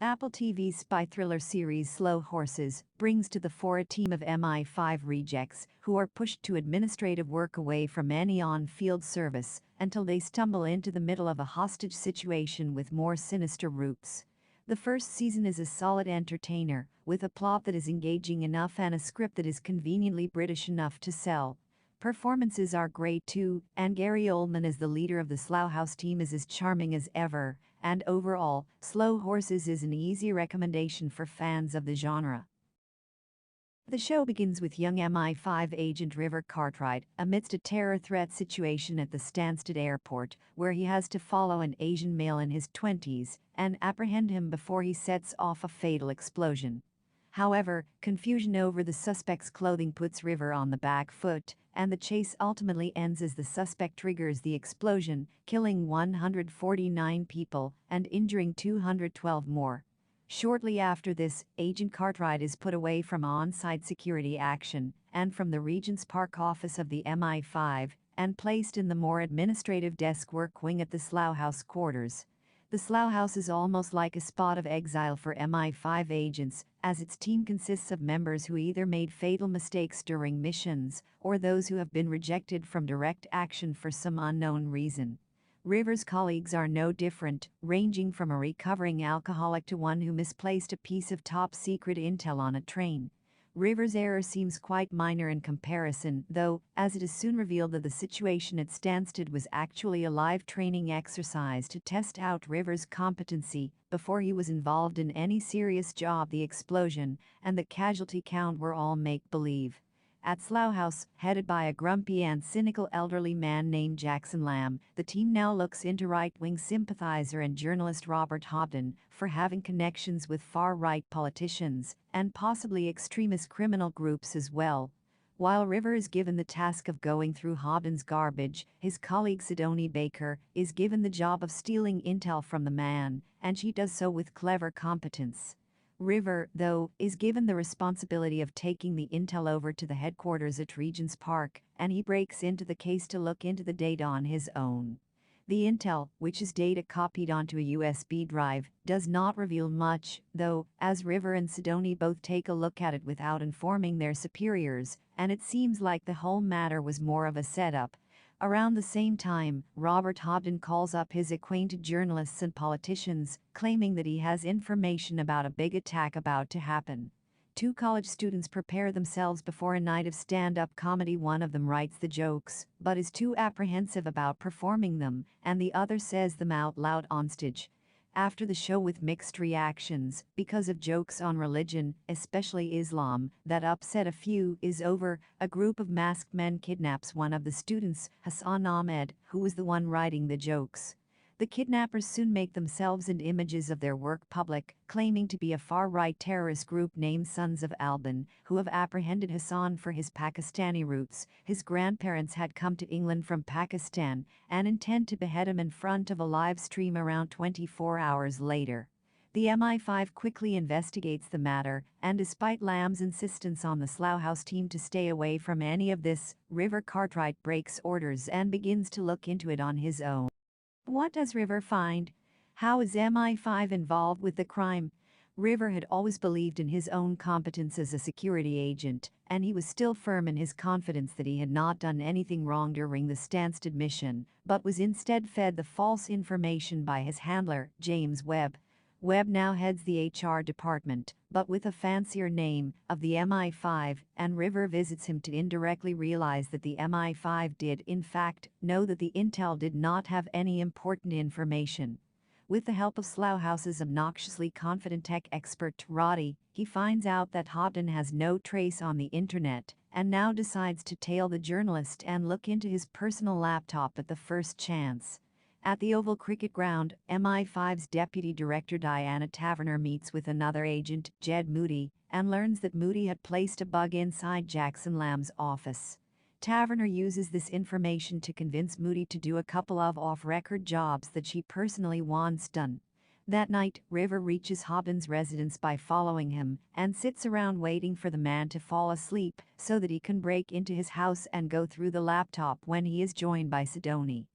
Apple TV's spy thriller series Slow Horses brings to the fore a team of MI5 rejects who are pushed to administrative work away from any on-field service until they stumble into the middle of a hostage situation with more sinister roots. The first season is a solid entertainer, with a plot that is engaging enough and a script that is conveniently British enough to sell. Performances are great too, and Gary Oldman as the leader of the Slough House team is as charming as ever, and overall, Slow Horses is an easy recommendation for fans of the genre. The show begins with young MI5 agent River Cartwright amidst a terror threat situation at the Stansted airport, where he has to follow an Asian male in his 20s and apprehend him before he sets off a fatal explosion. However, confusion over the suspect's clothing puts River on the back foot, and the chase ultimately ends as the suspect triggers the explosion, killing 149 people and injuring 212 more. Shortly after this, Agent Cartwright is put away from on-site security action and from the Regent's Park office of the MI5 and placed in the more administrative desk work wing at the Slough House quarters. The Slough House is almost like a spot of exile for MI5 agents, as its team consists of members who either made fatal mistakes during missions or those who have been rejected from direct action for some unknown reason. River's colleagues are no different, ranging from a recovering alcoholic to one who misplaced a piece of top-secret intel on a train. River's error seems quite minor in comparison, though, as it is soon revealed that the situation at Stansted was actually a live training exercise to test out River's competency before he was involved in any serious job. The explosion and the casualty count were all make-believe. At Slough House, headed by a grumpy and cynical elderly man named Jackson Lamb, the team now looks into right-wing sympathizer and journalist Robert Hobden for having connections with far-right politicians and possibly extremist criminal groups as well. While River is given the task of going through Hobden's garbage, his colleague Sidonie Baker is given the job of stealing intel from the man, and she does so with clever competence. River, though, is given the responsibility of taking the intel over to the headquarters at Regent's Park, and he breaks into the case to look into the data on his own. The intel, which is data copied onto a USB drive, does not reveal much, though, as River and Sidonie both take a look at it without informing their superiors, and it seems like the whole matter was more of a setup. Around the same time, Robert Hobden calls up his acquainted journalists and politicians, claiming that he has information about a big attack about to happen. Two college students prepare themselves before a night of stand-up comedy. One of them writes the jokes, but is too apprehensive about performing them, and the other says them out loud on stage. After the show, with mixed reactions because of jokes on religion, especially Islam, that upset a few, is over, a group of masked men kidnaps one of the students, Hassan Ahmed, who was the one writing the jokes. The kidnappers soon make themselves and images of their work public, claiming to be a far-right terrorist group named Sons of Alban, who have apprehended Hassan for his Pakistani roots. His grandparents had come to England from Pakistan and intend to behead him in front of a live stream around 24 hours later. The MI5 quickly investigates the matter, and despite Lamb's insistence on the Slough House team to stay away from any of this, River Cartwright breaks orders and begins to look into it on his own. What does River find? How is MI5 involved with the crime? River had always believed in his own competence as a security agent, and he was still firm in his confidence that he had not done anything wrong during the Stansted mission, but was instead fed the false information by his handler, James Webb. Webb now heads the HR department, but with a fancier name, of the MI5, and River visits him to indirectly realize that the MI5 did, in fact, know that the intel did not have any important information. With the help of Slough House's obnoxiously confident tech expert Roddy, he finds out that Hobden has no trace on the internet, and now decides to tail the journalist and look into his personal laptop at the first chance. At the Oval Cricket Ground, MI5's Deputy Director Diana Taverner meets with another agent, Jed Moody, and learns that Moody had placed a bug inside Jackson Lamb's office. Taverner uses this information to convince Moody to do a couple of off-record jobs that she personally wants done. That night, River reaches Hobden's residence by following him and sits around waiting for the man to fall asleep so that he can break into his house and go through the laptop when he is joined by Sidonie.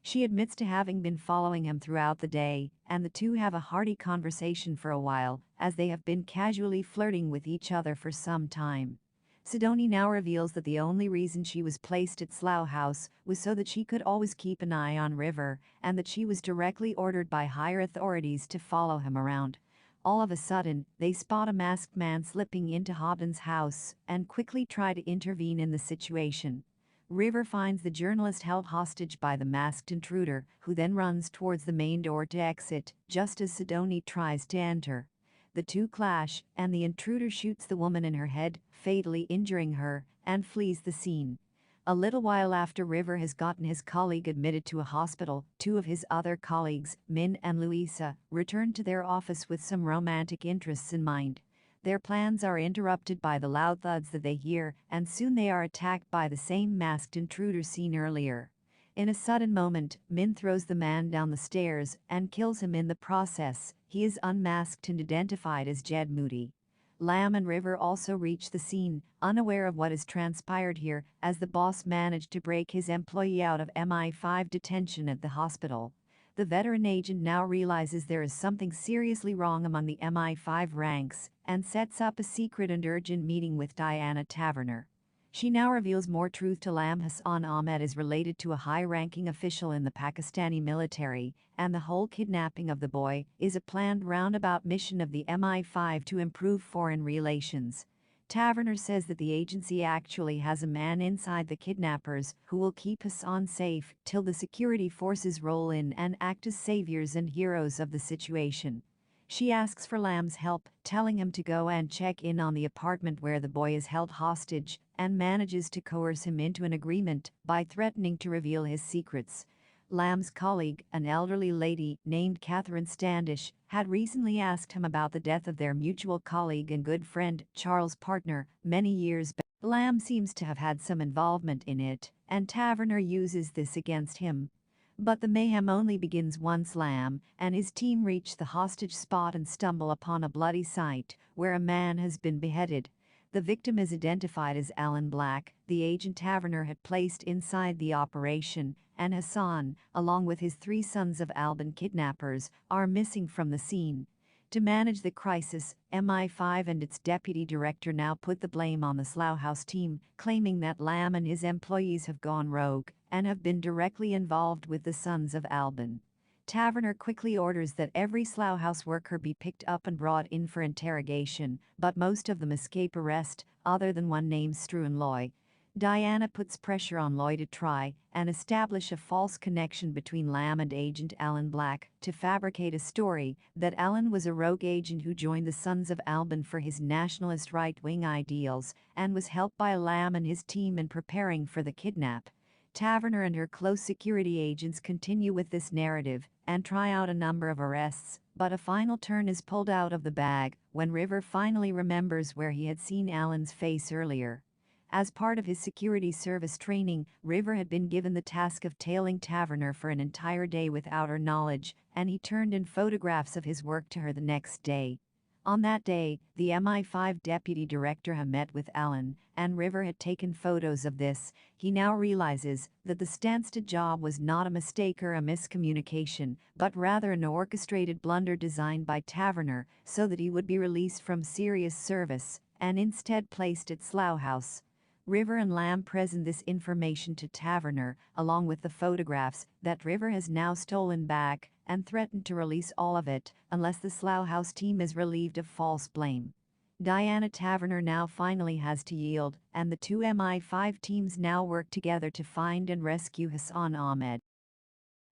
She admits to having been following him throughout the day, and the two have a hearty conversation for a while, as they have been casually flirting with each other for some time. Sidonie now reveals that the only reason she was placed at Slough House was so that she could always keep an eye on River, and that she was directly ordered by higher authorities to follow him around. All of a sudden, they spot a masked man slipping into Hobden's house and quickly try to intervene in the situation. River finds the journalist held hostage by the masked intruder, who then runs towards the main door to exit, just as Sidonie tries to enter. The two clash, and the intruder shoots the woman in her head, fatally injuring her, and flees the scene. A little while after River has gotten his colleague admitted to a hospital, two of his other colleagues, Min and Louisa, return to their office with some romantic interests in mind. Their plans are interrupted by the loud thuds that they hear, and soon they are attacked by the same masked intruder seen earlier. In a sudden moment, Min throws the man down the stairs and kills him in the process. He is unmasked and identified as Jed Moody. Lamb and River also reach the scene, unaware of what has transpired here, as the boss managed to break his employee out of MI5 detention at the hospital. The veteran agent now realizes there is something seriously wrong among the MI5 ranks and sets up a secret and urgent meeting with Diana Taverner. She now reveals more truth to Lamb. Hassan Ahmed is related to a high-ranking official in the Pakistani military, and the whole kidnapping of the boy is a planned roundabout mission of the MI5 to improve foreign relations. Taverner says that the agency actually has a man inside the kidnappers who will keep Hassan safe till the security forces roll in and act as saviors and heroes of the situation. She asks for Lamb's help, telling him to go and check in on the apartment where the boy is held hostage, and manages to coerce him into an agreement by threatening to reveal his secrets. Lamb's colleague, an elderly lady named Catherine Standish, had recently asked him about the death of their mutual colleague and good friend, Charles Partner, many years back. Lamb seems to have had some involvement in it, and Taverner uses this against him. But the mayhem only begins once Lamb and his team reach the hostage spot and stumble upon a bloody site where a man has been beheaded. The victim is identified as Alan Black, the agent Taverner had placed inside the operation, and Hassan, along with his three sons of Alban kidnappers, are missing from the scene. To manage the crisis, MI5 and its deputy director now put the blame on the Slough House team, claiming that Lamb and his employees have gone rogue and have been directly involved with the sons of Alban. Taverner quickly orders that every Slough House worker be picked up and brought in for interrogation, but most of them escape arrest, other than one named Struan Loy. Diana puts pressure on Loy to try and establish a false connection between Lamb and agent Alan Black to fabricate a story that Alan was a rogue agent who joined the Sons of Alban for his nationalist right-wing ideals and was helped by Lamb and his team in preparing for the kidnap. Taverner and her close security agents continue with this narrative and try out a number of arrests, but a final turn is pulled out of the bag when River finally remembers where he had seen Alan's face earlier. As part of his security service training, River had been given the task of tailing Taverner for an entire day without her knowledge, and he turned in photographs of his work to her the next day. On that day, the MI5 deputy director had met with Alan, and River had taken photos of this. He now realizes that the Stansted job was not a mistake or a miscommunication, but rather an orchestrated blunder designed by Taverner so that he would be released from serious service and instead placed at Slough House. River and Lamb present this information to Taverner, along with the photographs that River has now stolen back, and threatened to release all of it unless the Slough House team is relieved of false blame. Diana Taverner now finally has to yield, and the two MI5 teams now work together to find and rescue Hassan Ahmed.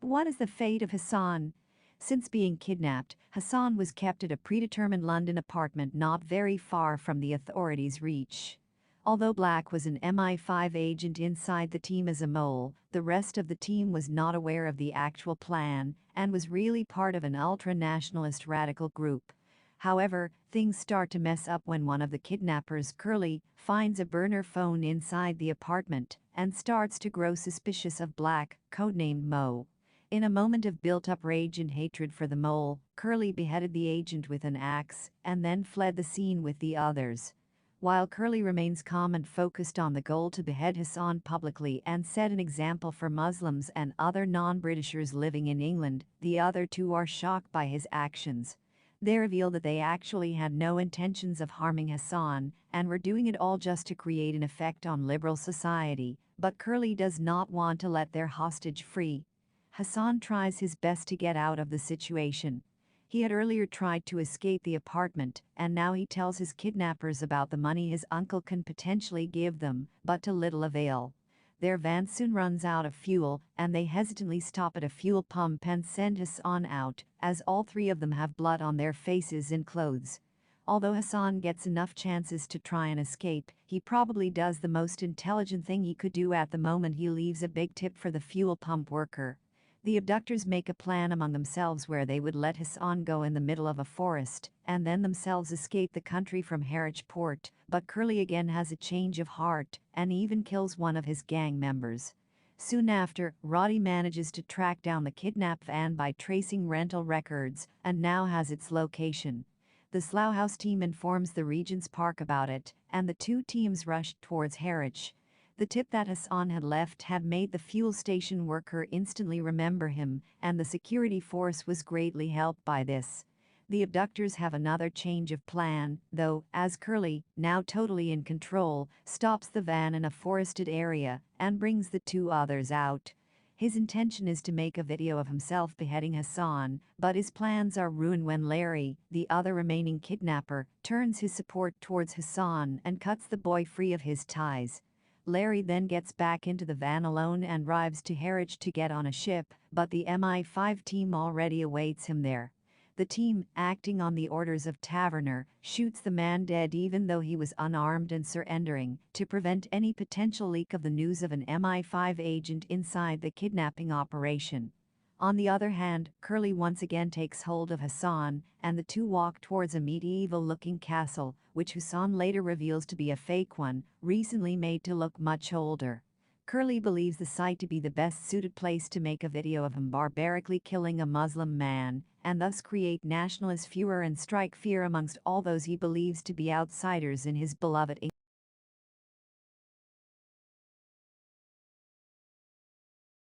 What is the fate of Hassan? Since being kidnapped, Hassan was kept at a predetermined London apartment not very far from the authorities' reach. Although Black was an MI5 agent inside the team as a mole, the rest of the team was not aware of the actual plan and was really part of an ultra-nationalist radical group. However, things start to mess up when one of the kidnappers, Curly, finds a burner phone inside the apartment and starts to grow suspicious of Black, codenamed Mo. In a moment of built-up rage and hatred for the mole, Curly beheaded the agent with an axe and then fled the scene with the others. while Curly remains calm and focused on the goal to behead Hassan publicly and set an example for Muslims and other non-Britishers living in England. The other two are shocked by his actions. They reveal that they actually had no intentions of harming Hassan and were doing it all just to create an effect on liberal society, but Curly does not want to let their hostage free. Hassan tries his best to get out of the situation. He had earlier tried to escape the apartment, and now he tells his kidnappers about the money his uncle can potentially give them, but to little avail. Their van soon runs out of fuel, and they hesitantly stop at a fuel pump and send Hassan out, as all three of them have blood on their faces and clothes. Although Hassan gets enough chances to try and escape, he probably does the most intelligent thing he could do at the moment. He leaves a big tip for the fuel pump worker. The abductors make a plan among themselves where they would let Hassan go in the middle of a forest and then themselves escape the country from Harwich Port, but Curly again has a change of heart and even kills one of his gang members. Soon after, Roddy manages to track down the kidnap van by tracing rental records and now has its location. The Slough House team informs the Regent's Park about it, and the two teams rush towards Harwich. The tip that Hassan had left had made the fuel station worker instantly remember him, and the security force was greatly helped by this. The abductors have another change of plan, though, as Curly, now totally in control, stops the van in a forested area and brings the two others out. His intention is to make a video of himself beheading Hassan, but his plans are ruined when Larry, the other remaining kidnapper, turns his support towards Hassan and cuts the boy free of his ties. Larry then gets back into the van alone and arrives to Harwich to get on a ship, but the MI5 team already awaits him there. The team, acting on the orders of Taverner, shoots the man dead even though he was unarmed and surrendering, to prevent any potential leak of the news of an MI5 agent inside the kidnapping operation. On the other hand, Curly once again takes hold of Hassan, and the two walk towards a medieval-looking castle, which Hassan later reveals to be a fake one, recently made to look much older. Curly believes the site to be the best-suited place to make a video of him barbarically killing a Muslim man, and thus create nationalist furor and strike fear amongst all those he believes to be outsiders in his beloved England.